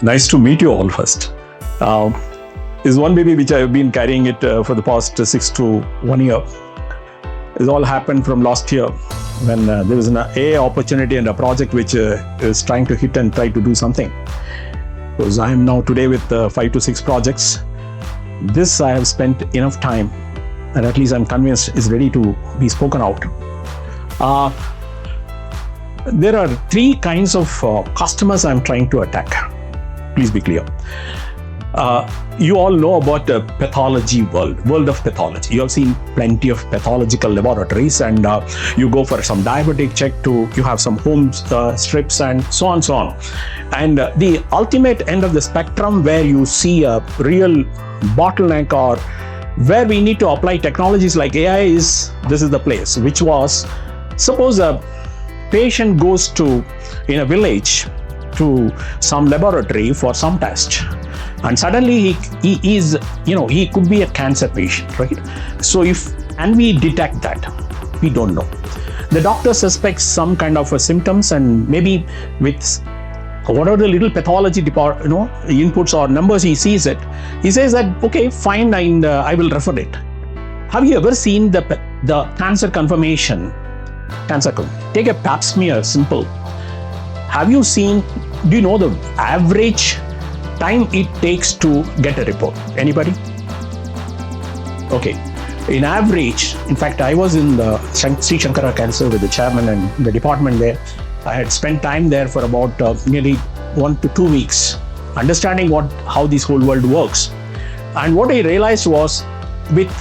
Nice to meet you all first. Is one baby which I have been carrying it for the past 6 to 1 year. It's all happened from last year when there was an AI opportunity and a project which is trying to hit and try to do something. Because I am now today with 5 to 6 projects. This I have spent enough time, and at least I'm convinced is ready to be spoken out. There are 3 kinds of customers I'm trying to attack. Please be clear. You all know about the pathology world of pathology. You have seen plenty of pathological laboratories, and you go for some diabetic check you have some home strips and so on. And the ultimate end of the spectrum where you see a real bottleneck or where we need to apply technologies like AI this is the place, which was, suppose a patient goes in a village to some laboratory for some test, and suddenly he could be a cancer patient, right? So and we detect that, we don't know. The doctor suspects some kind of symptoms, and maybe with whatever the little pathology inputs or numbers he sees it, he says that okay, fine, and I will refer it. Have you ever seen the cancer confirmation? Take a pap smear, simple. Do you know the average time it takes to get a report? Anybody? Okay. In average, in fact, I was in the Sri Shankara Cancer with the chairman and the department there. I had spent time there for about nearly 1 to 2 weeks, understanding how this whole world works. And what I realized was, with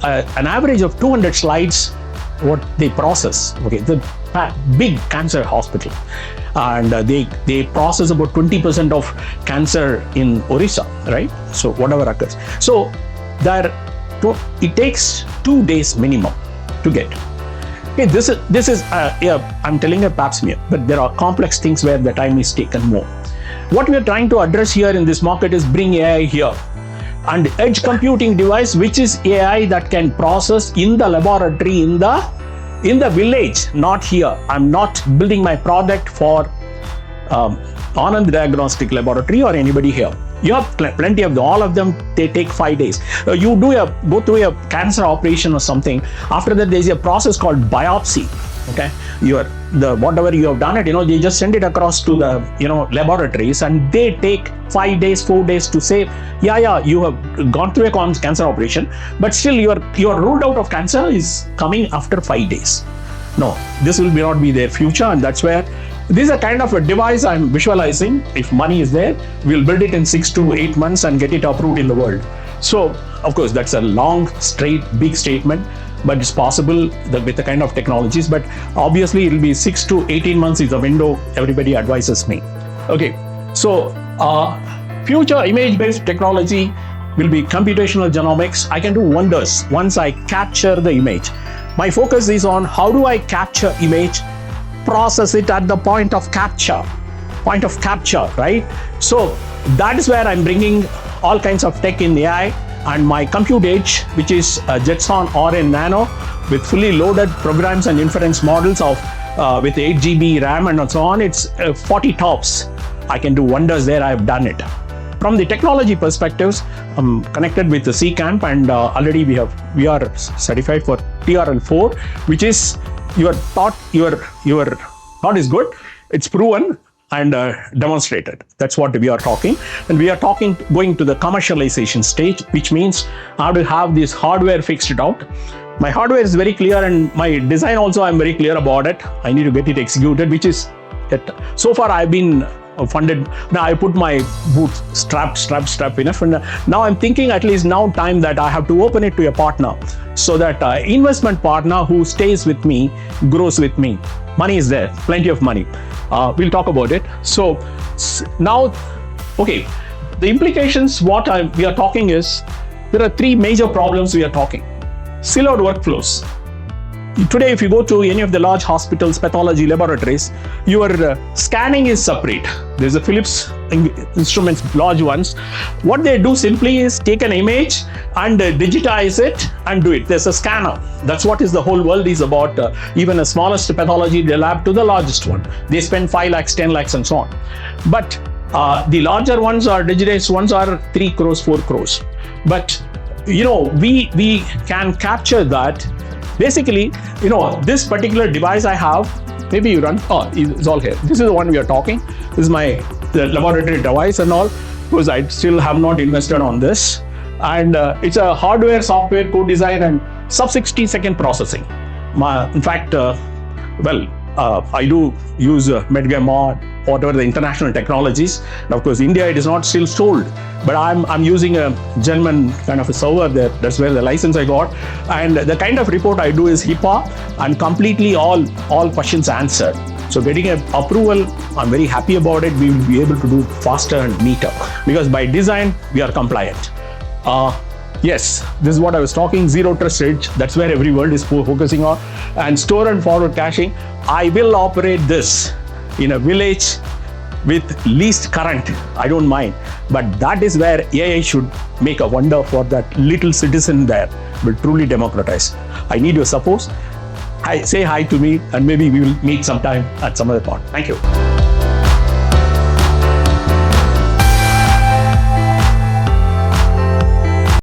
an average of 200 slides, what they process, okay, the big cancer hospital, and they process about 20% of cancer in Orissa, right? So whatever occurs. So it takes 2 days minimum to get. Okay, this is I'm telling a pap smear, but there are complex things where the time is taken more. What we are trying to address here in this market is bring AI here, and edge computing device, which is AI that can process in the laboratory, in the village, not here. I'm not building my product for Anand Diagnostic Laboratory or anybody here. You have plenty of them. All of them, they take 5 days. You go through a cancer operation or something. After that, there's a process called biopsy. Okay, whatever you have done it, they just send it across to the laboratories, and they take 5 days, 4 days to say, yeah, you have gone through a cancer operation, but still you are ruled out of cancer is coming after 5 days. No, this will not be their future, and that's where this is a kind of a device I'm visualizing. If money is there, we'll build it in 6 to 8 months and get it approved in the world. So, of course, that's a long, big statement, but it's possible with the kind of technologies. But obviously, it'll be 6 to 18 months is the window everybody advises me. Okay, so future image-based technology will be computational genomics. I can do wonders once I capture the image. My focus is on how do I capture image, process it at the point of capture, right? So that is where I'm bringing all kinds of tech in AI, and my compute edge, which is Jetson RN Nano with fully loaded programs and inference models with 8 GB RAM and so on. It's 40 TOPS. I can do wonders there. I've done it. From the technology perspectives, I'm connected with the C-Camp, and already we are certified for TRL4, which is your thought is good. It's proven and demonstrated. That's what we are talking. And we are going to the commercialization stage, which means how to have this hardware fixed out. My hardware is very clear, and my design also, I'm very clear about it. I need to get it executed, which is so far I've been funded. Now I put my boot strap enough, and now I'm thinking at least now time that I have to open it to a partner, so that investment partner who stays with me grows with me. Money is there, plenty of money. We'll talk about it. So now, okay, the implications, we are talking is, there are 3 major problems we are talking. Siloed workflows. Today, if you go to any of the large hospitals, pathology laboratories, your scanning is separate. There's a Philips instruments, large ones. What they do simply is take an image and digitize it and do it. There's a scanner. That's what is the whole world is about. Even the smallest pathology lab to the largest one. They spend 5 lakhs, 10 lakhs and so on. But The larger ones are digitized ones are 3 crores, 4 crores. But we can capture that. Basically, this particular device I have, maybe you run, it's all here. This is the one we are talking. This is the laboratory device and all, because I still have not invested on this. And it's a hardware, software, code design, and sub 60-second processing. In fact, I do use Medgamma, whatever the international technologies. And of course, India, it is not still sold, but I'm using a German kind of a server there. That's where the license I got. And the kind of report I do is HIPAA and completely all questions answered. So getting an approval, I'm very happy about it. We will be able to do faster and neater, because by design, we are compliant. Yes, this is what I was talking, zero trust edge. That's where every world is focusing on. And store and forward caching. I will operate this in a village with least current. I don't mind. But that is where AI should make a wonder for that little citizen there, will truly democratize. I need your support. Say hi to me, and maybe we will meet sometime at some other point. Thank you.